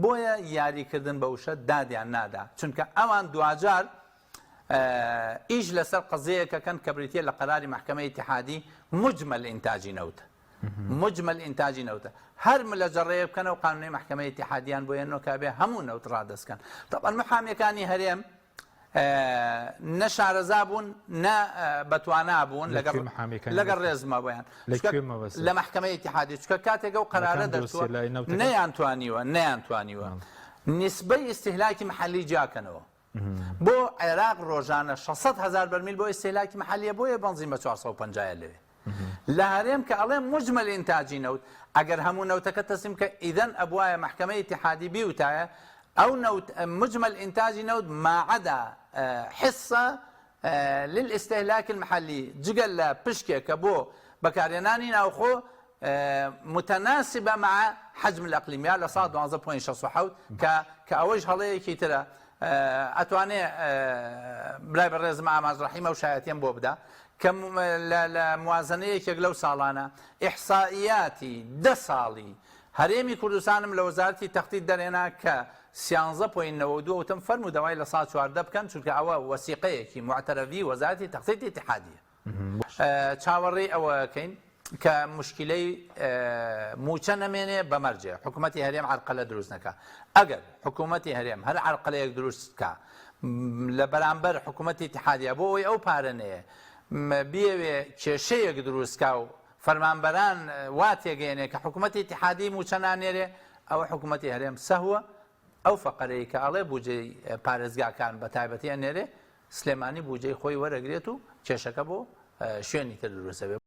بۆیە یاریکردن بە وشە دادیان نادا چونکە ئەوان دوجار ئیش لەسەر قزەیەکەکەن کە بریتە لە قەراری محکمەی اتحادی مجمل ئینتاجی نەوتە مجمل ئینتاجی نەوتە هەر لە جەڕێ بکەنە و قانونی محکمەی اتحادیان بۆ ێنەوە کابێ هەموو نەوت ڕادەستکەن طبعا محامیەکانی هەرێم نە شارەزا بوون نە بەتوانا بوون لەگەڵ ڕێزمە بۆیان لە محکمەی اتحادی چکە کاتێکە و قەرارە دەرچووە نەیانتوانیوە نسبەی ئیستیهلاکی محەلی جاکەنەوە بۆ عێراق ڕۆژانە 600,000 بەرمیل بۆ ئیستیهلاکی محەلیە بۆیە بەنزیمە 450 لەوێ لە هەرێم کە ئەڵێ مجمل ئینتاجی نەوت ئەگەر هەموو نەوتەکە تەسلیم کە ئیدەن ئەبوایە محکمەی اتحادی بیوتایە أو نوت مجمل إنتاجي نود ما عدا حصة للاستهلاك المحلي جقل بشكي كبو بكاريناني ناوخو متناسبة مع حجم الأقليم يا لصاد 11.68 كأوجه هذا كي ترى أتواني براي بالرز مع ماز رحيمة وشايتين بوبدا كموازنة كجلو سالانة إحصائياتي دسالي هەرێمی کوردستانم لە وەزارەتی تەخطیط دەرێنا کە 13.92 وتم فەرموو دەوای لە ساڵ 14 بکەن چونکە ئەوە وەسیقەیەکی معتەرەفی وەزارەتی تەخطیط اتحادیە چاوەڕێی ئەوەکەین کە مشکلەی موچە نەمێنێ بەمەرجێ حکوومەتی هەرێم عەرقەلە دروست نەکا ئەگەر حکوومەتی هەرێم هەر عەرقەلەیەک دروست کە لە بەرامبەر حکوومەتی اتحادیە بۆ ئەوەی ئەو پارەنەیە بێوێ کێشەیەک دروستکا و فەرمانبەران وا تێگەێنێ کە حکوومەتی اتحادی موچە نانێرێ ئەوە حکوومەتی هەرێم سەهوە ئەو فەقەرەی کە ئەڵێ بودجەی پارێزگاکان بە تایبەتی ئەنێرێ سلێمانی بودجەی خۆی وەرەگرێت و کێشەکە بۆ شوێنی تر دروستە بێت